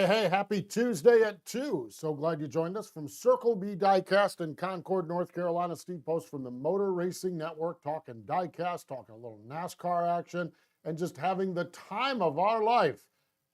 Hey, happy Tuesday at 2. So glad you joined us from Circle B Diecast in Concord, North Carolina. Steve Post from the Motor Racing Network, talking diecast, talking a little NASCAR action, and just having the time of our life.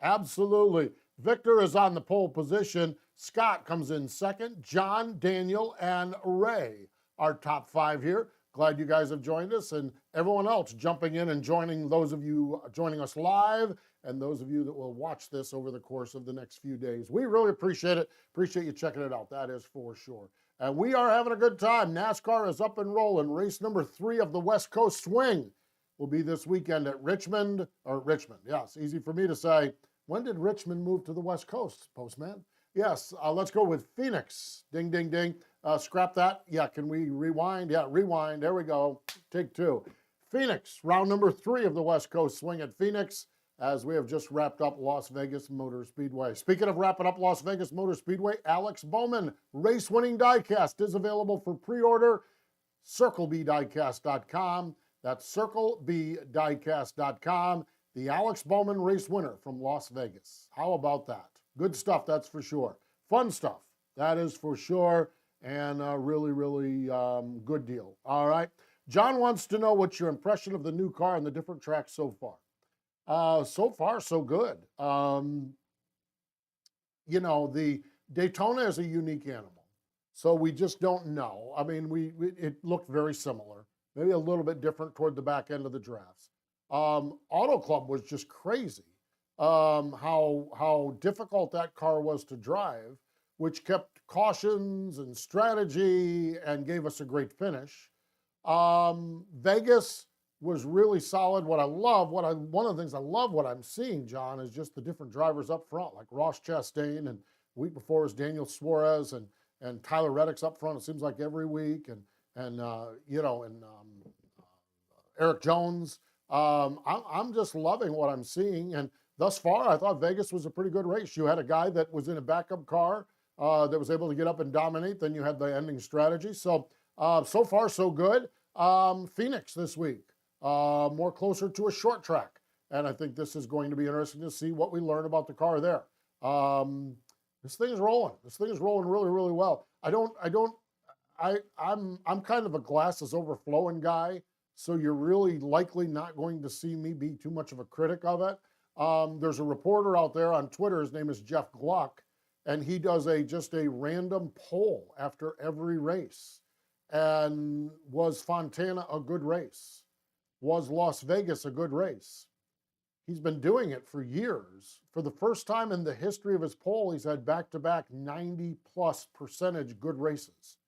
Absolutely. Victor is on the pole position. Scott comes in second. John, Daniel, and Ray are top five here. Glad you guys have joined us, and everyone else jumping in and joining, those of you joining us live and those of you that will watch this over the course of the next few days. We really appreciate it. Appreciate you checking it out. That is for sure. And we are having a good time. NASCAR is up and rolling. Race number 3 of the West Coast Swing will be this weekend at Richmond. Yes, easy for me to say. When did Richmond move to the West Coast, Postman? Yes, let's go with Phoenix. Ding, ding, ding. Scrap that. Yeah, can we rewind? Yeah, rewind. There we go. Take 2. Phoenix, round number 3 of the West Coast Swing at Phoenix, as we have just wrapped up Las Vegas Motor Speedway. Speaking of wrapping up Las Vegas Motor Speedway, Alex Bowman, race-winning diecast, is available for pre-order. CircleBDiecast.com. That's CircleBDiecast.com. The Alex Bowman race winner from Las Vegas. How about that? Good stuff, that's for sure. Fun stuff, that is for sure. And really good deal. All right. John wants to know what's your impression of the new car and the different tracks so far. So far, so good. The Daytona is a unique animal, so we just don't know. I mean, it looked very similar, maybe a little bit different toward the back end of the drafts. Auto Club was just crazy. How difficult that car was to drive, which kept cautions and strategy and gave us a great finish. Vegas was really solid. One of the things I love what I'm seeing, John, is just the different drivers up front, like Ross Chastain, and the week before was Daniel Suarez and Tyler Reddick's up front. It seems like every week, and Eric Jones. I'm just loving what I'm seeing, and thus far, I thought Vegas was a pretty good race. You had a guy that was in a backup car that was able to get up and dominate. Then you had the ending strategy. So far, so good. Phoenix this week. More closer to a short track. And I think this is going to be interesting to see what we learn about the car there. This thing is rolling. This thing is rolling really well. I'm kind of a glasses overflowing guy, so you're really likely not going to see me be too much of a critic of it. There's a reporter out there on Twitter, his name is Jeff Gluck, and he does just a random poll after every race. And was Fontana a good race? Was Las Vegas a good race? He's been doing it for years. For the first time in the history of his poll, he's had back-to-back 90+% good races.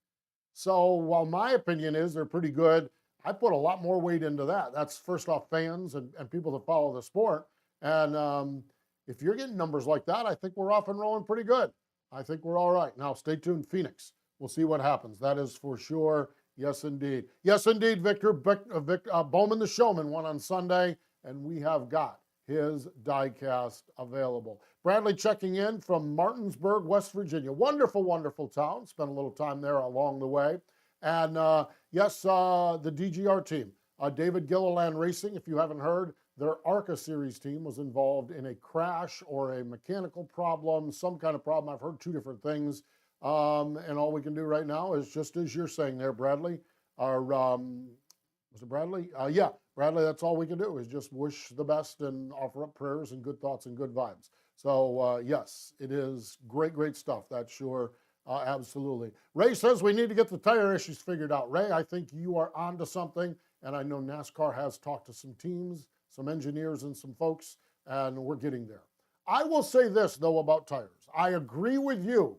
So while my opinion is they're pretty good, I put a lot more weight into that. That's first off fans and people that follow the sport. And if you're getting numbers like that, I think we're off and rolling pretty good. I think we're all right. Now, stay tuned, Phoenix. We'll see what happens. That is for sure. Yes, indeed. Yes, indeed, Victor. Bowman the Showman won on Sunday, and we have got his diecast available. Bradley checking in from Martinsburg, West Virginia. Wonderful, wonderful town. Spent a little time there along the way. And yes, the DGR team, David Gilliland Racing, if you haven't heard, their ARCA Series team was involved in a crash or a mechanical problem, some kind of problem. I've heard 2 different things. And all we can do right now is just as you're saying there, Bradley, was it Bradley? Yeah, Bradley, that's all we can do is just wish the best and offer up prayers and good thoughts and good vibes. So, yes, it is great stuff. That's sure. Absolutely. Ray says we need to get the tire issues figured out. Ray, I think you are onto something, and I know NASCAR has talked to some teams, some engineers, and some folks, and we're getting there. I will say this, though, about tires. I agree with you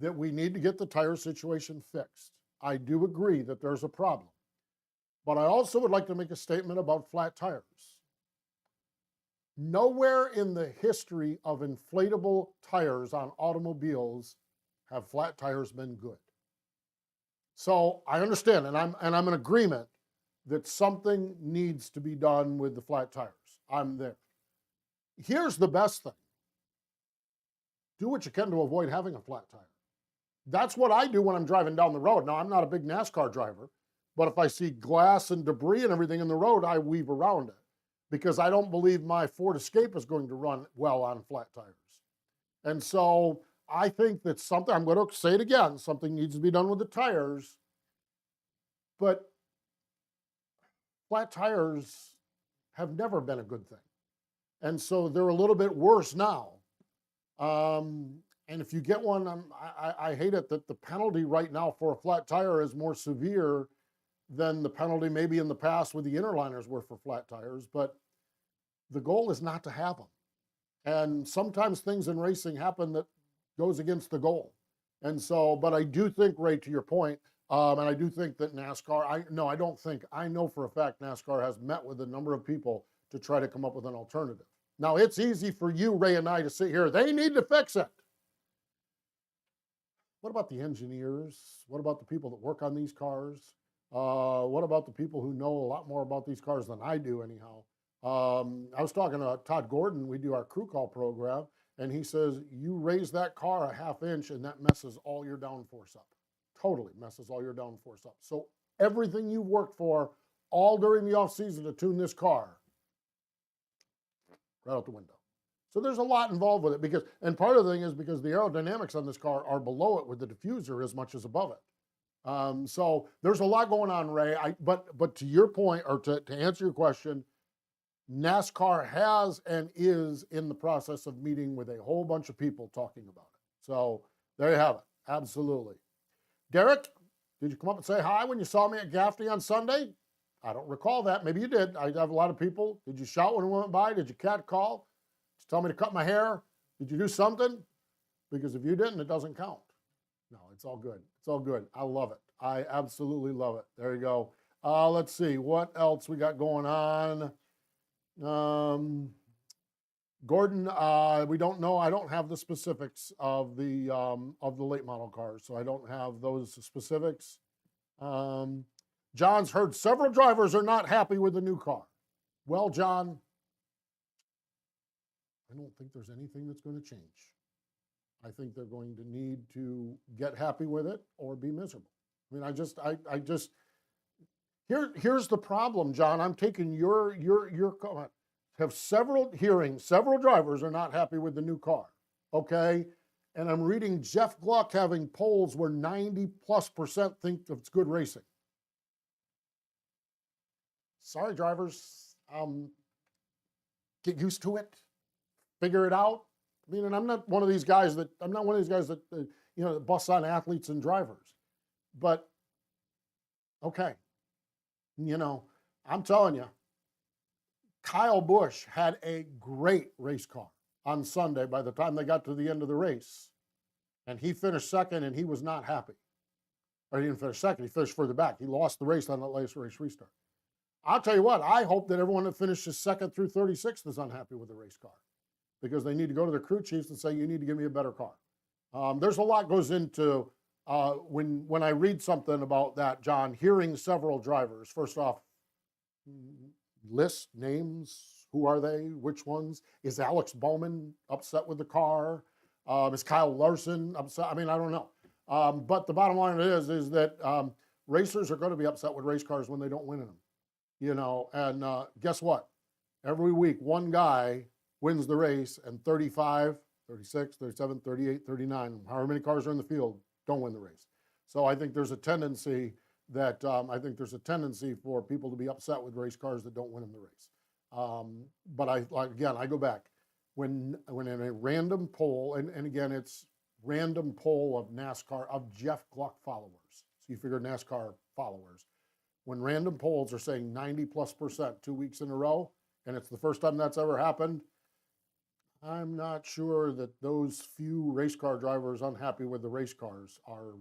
that we need to get the tire situation fixed. I do agree that there's a problem. But I also would like to make a statement about flat tires. Nowhere in the history of inflatable tires on automobiles have flat tires been good. So I understand, and I'm in agreement that something needs to be done with the flat tires. I'm there. Here's the best thing. Do what you can to avoid having a flat tire. That's what I do when I'm driving down the road. Now, I'm not a big NASCAR driver, but if I see glass and debris and everything in the road, I weave around it because I don't believe my Ford Escape is going to run well on flat tires. And so I think that something, I'm going to say it again, something needs to be done with the tires. But flat tires have never been a good thing. And so they're a little bit worse now. And if you get one, I hate it that the penalty right now for a flat tire is more severe than the penalty maybe in the past with the interliners were for flat tires. But the goal is not to have them. And sometimes things in racing happen that goes against the goal. And so, but I do think, Ray, to your point, and I do think that NASCAR, I don't think, I know for a fact NASCAR has met with a number of people to try to come up with an alternative. Now, it's easy for you, Ray, and I to sit here, they need to fix it. What about the engineers? What about the people that work on these cars? What about the people who know a lot more about these cars than I do, anyhow? I was talking to Todd Gordon, we do our crew call program, and he says, you raise that car a half inch and that messes all your downforce up. Totally messes all your downforce up. So everything you've worked for all during the off season to tune this car, right out the window. So there's a lot involved with it because, and part of the thing is because the aerodynamics on this car are below it with the diffuser as much as above it. So there's a lot going on, Ray. But to your point, or to answer your question, NASCAR has and is in the process of meeting with a whole bunch of people talking about it. So there you have it. Absolutely. Derek, did you come up and say hi when you saw me at Gaffney on Sunday? I don't recall that. Maybe you did. I have a lot of people. Did you shout when we went by? Did you cat call? Did you tell me to cut my hair? Did you do something? Because if you didn't, it doesn't count. No, it's all good. It's all good. I love it. I absolutely love it. There you go. Let's see what else we got going on. Gordon, we don't know. I don't have the specifics of the late model cars, so I don't have those specifics. John's heard several drivers are not happy with the new car. Well, John, I don't think there's anything that's going to change. I think they're going to need to get happy with it or be miserable. I mean, here's the problem, John. I'm taking your comment. Have several drivers are not happy with the new car. Okay. And I'm reading Jeff Gluck having polls where 90+% think it's good racing. Sorry, drivers. Get used to it. Figure it out. I mean, and I'm not one of these guys that busts on athletes and drivers. But okay. I'm telling you, Kyle Busch had a great race car on Sunday by the time they got to the end of the race. And he finished second and he was not happy. Or he didn't finish second, he finished further back. He lost the race on that last race restart. I'll tell you what, I hope that everyone that finishes second through 36th is unhappy with the race car because they need to go to their crew chiefs and say, you need to give me a better car. There's a lot goes into when I read something about that, John, hearing several drivers, first off, list names, who are they, which ones? Is Alex Bowman upset with the car? Is Kyle Larson upset? I mean, I don't know. But the bottom line is that racers are going to be upset with race cars when they don't win in them. And guess what? Every week, one guy wins the race and 35, 36, 37, 38, 39, however many cars are in the field, don't win the race. So I think there's a tendency for people to be upset with race cars that don't win in the race. But I go back. When in a random poll, and again, it's random poll of NASCAR, of Jeff Gluck followers. So you figure NASCAR followers. When random polls are saying 90+% 2 weeks in a row, and it's the first time that's ever happened, I'm not sure that those few race car drivers unhappy with the race cars are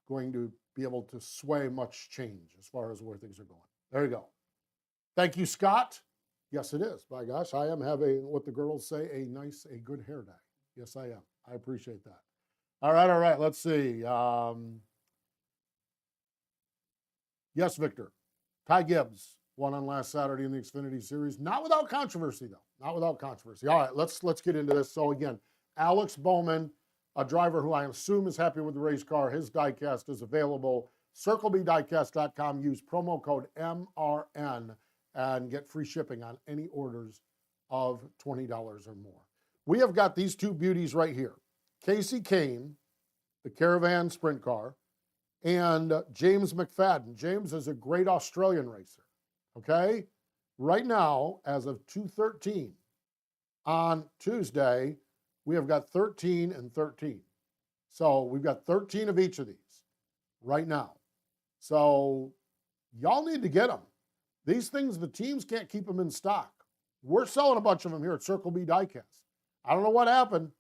going to be able to sway much change as far as where things are going. There you go. Thank you, Scott. Yes, it is. By gosh, I am having what the girls say, a good hair day. Yes, I am. I appreciate that. All right. Let's see. Yes, Victor. Ty Gibbs won on last Saturday in the Xfinity Series. Not without controversy, though. Not without controversy. All right, let's get into this. So again, Alex Bowman, a driver who I assume is happy with the race car. His diecast is available. CircleBDiecast.com. Use promo code MRN and get free shipping on any orders of $20 or more. we have got these two beauties right here. Casey Kane, the Caravan Sprint Car, and James McFadden. James is a great Australian racer, okay? Right now, as of 2:13 on Tuesday, we have got 13 and 13. So we've got 13 of each of these right now. So y'all need to get them. These things, the teams can't keep them in stock. We're selling a bunch of them here at Circle B Diecast. I don't know what happened.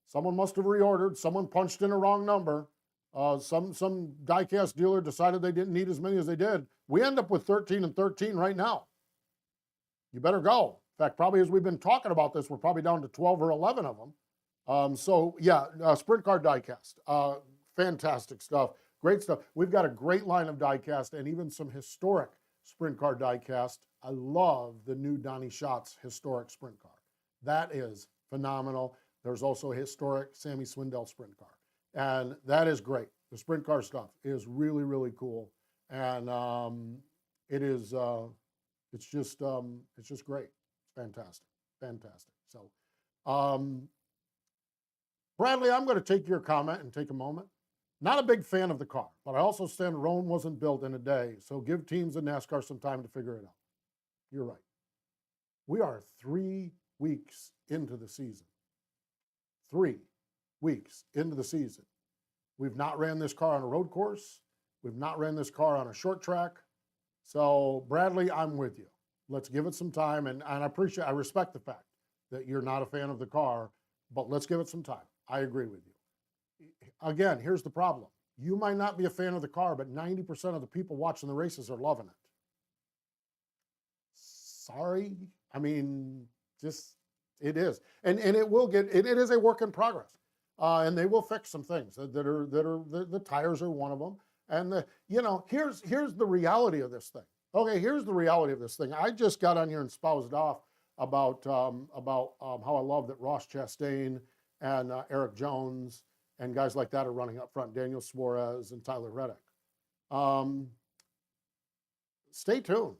Someone must have reordered. Someone punched in a wrong number. Some diecast dealer decided they didn't need as many as they did. We end up with 13 and 13 right now. You better go. In fact, probably as we've been talking about this, we're probably down to 12 or 11 of them. So yeah, Sprint Car Diecast, fantastic stuff, great stuff. We've got a great line of diecast and even some historic Sprint Car Diecast. I love the new Donnie Schatz historic Sprint Car. That is phenomenal. There's also a historic Sammy Swindell Sprint Car, and that is great. The Sprint Car stuff is really, really cool, and it is it's just great. It's fantastic, fantastic. So, Bradley, I'm going to take your comment and take a moment. Not a big fan of the car, but I also stand Rome wasn't built in a day, so give teams in NASCAR some time to figure it out. You're right. We are 3 weeks into the season. 3 weeks into the season. We've not ran this car on a road course. We've not ran this car on a short track. So, Bradley, I'm with you. Let's give it some time, and I respect the fact that you're not a fan of the car, but let's give it some time. I agree with you. Again, here's the problem. You might not be a fan of the car, but 90% of the people watching the races are loving it. Sorry. I mean, just, it is. And it will get, it is a work in progress. And they will fix some things the tires are one of them. And here's the reality of this thing. Okay, here's the reality of this thing. I just got on here and spoused off about how I love that Ross Chastain and Eric Jones and guys like that are running up front, Daniel Suarez and Tyler Reddick. Stay tuned.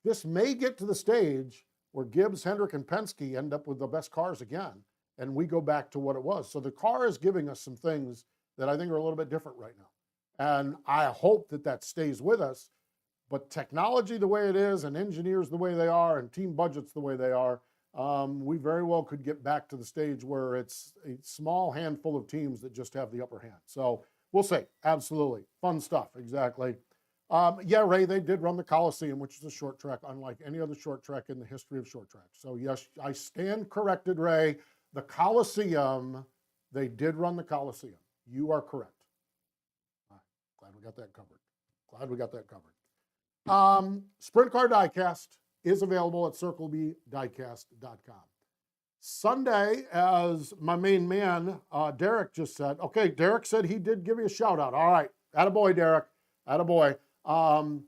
This may get to the stage where Gibbs, Hendrick, and Penske end up with the best cars again, and we go back to what it was. So the car is giving us some things that I think are a little bit different right now. And I hope that stays with us. But technology the way it is, and engineers the way they are, and team budgets the way they are, we very well could get back to the stage where it's a small handful of teams that just have the upper hand. So we'll see. Absolutely. Fun stuff. Exactly. Yeah, Ray, they did run the Coliseum, which is a short track, unlike any other short track in the history of short tracks. So yes, I stand corrected, Ray. The Coliseum, they did run the Coliseum. You are correct. All right. Glad we got that covered. Glad we got that covered. Sprint Car Diecast is available at circlebdiecast.com. Sunday, as my main man, Derek just said, okay, Derek said he did give you a shout out. All right. Attaboy, Derek. Attaboy. I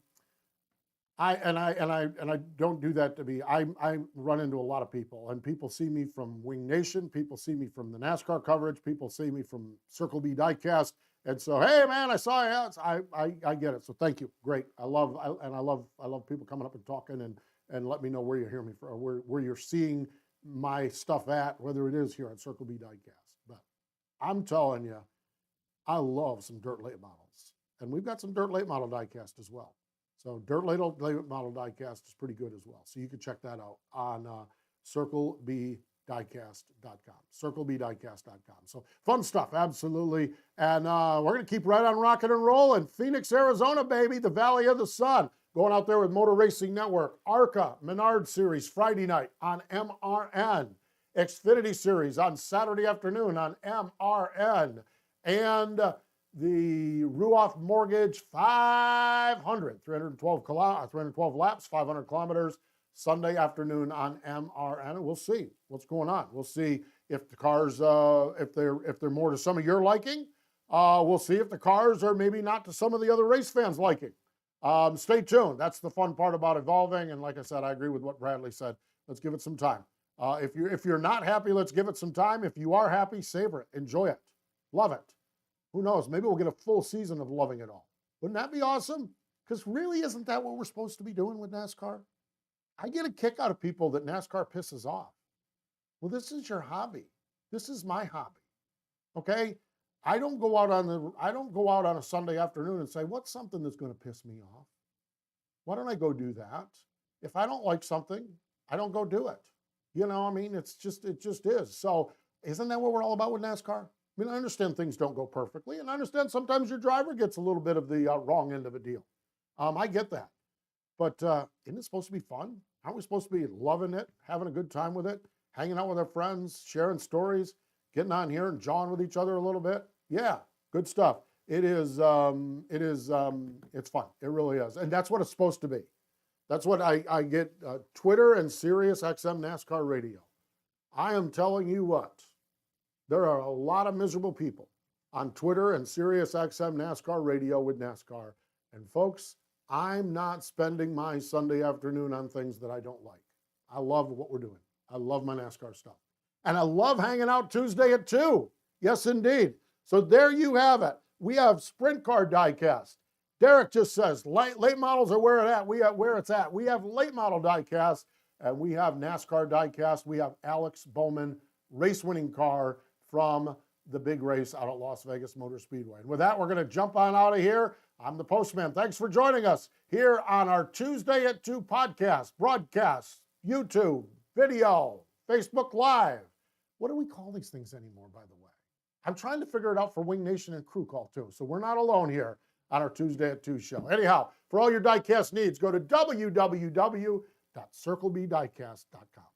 don't do that to be, I run into a lot of people, and people see me from Wing Nation. People see me from the NASCAR coverage. People see me from Circle B Diecast. And so, hey man, I saw you. I get it. So thank you. Great. I love people coming up and talking and let me know where you hear me from, or where you're seeing my stuff at, whether it is here at Circle B Diecast. But I'm telling you, I love some dirt late models, and we've got some dirt late model diecast as well. So dirt late model diecast is pretty good as well. So you can check that out on circlebdiecast.com. circlebdiecast.com. So fun stuff, absolutely. And we're going to keep right on rocking and rolling. Phoenix, Arizona, baby, the Valley of the Sun. Going out there with Motor Racing Network. ARCA Menard Series Friday night on MRN. Xfinity Series on Saturday afternoon on MRN. And the Ruoff Mortgage 312 laps, 500 kilometers, Sunday afternoon on MRN. We'll see what's going on. We'll see if the cars, if they're more to some of your liking. We'll see if the cars are maybe not to some of the other race fans' liking. Stay tuned. That's the fun part about evolving. And like I said, I agree with what Bradley said. Let's give it some time. If you're not happy, let's give it some time. If you are happy, savor it, enjoy it, love it. Who knows? Maybe we'll get a full season of loving it all. Wouldn't that be awesome? Because really, isn't that what we're supposed to be doing with NASCAR? I get a kick out of people that NASCAR pisses off. Well, this is your hobby. This is my hobby. Okay? I don't go out on a Sunday afternoon and say, what's something that's going to piss me off? Why don't I go do that? If I don't like something, I don't go do it. You know, I mean, it just is. So isn't that what we're all about with NASCAR? I mean, I understand things don't go perfectly, and I understand sometimes your driver gets a little bit of the wrong end of a deal. I get that. But isn't it supposed to be fun? Aren't we supposed to be loving it, having a good time with it, hanging out with our friends, sharing stories, getting on here and jawing with each other a little bit? Yeah, good stuff. It's fun. It really is. And that's what it's supposed to be. That's what I get, Twitter and Sirius XM NASCAR radio. I am telling you what, there are a lot of miserable people on Twitter and Sirius XM NASCAR radio with NASCAR. And folks, I'm not spending my Sunday afternoon on things that I don't like. I love what we're doing. I love my NASCAR stuff. And I love hanging out Tuesday at 2. Yes, indeed. So there you have it. We have Sprint Car Diecast. Derek just says late models are where it's at. We have late model diecast, and we have NASCAR diecast. We have Alex Bowman, race-winning car from the big race out at Las Vegas Motor Speedway. And with that, we're going to jump on out of here. I'm the Postman. Thanks for joining us here on our Tuesday at 2 podcast, broadcast, YouTube, video, Facebook Live. What do we call these things anymore, by the way? I'm trying to figure it out for Wing Nation and Crew Call, too. So we're not alone here on our Tuesday at 2 show. Anyhow, for all your diecast needs, go to www.circlebdiecast.com.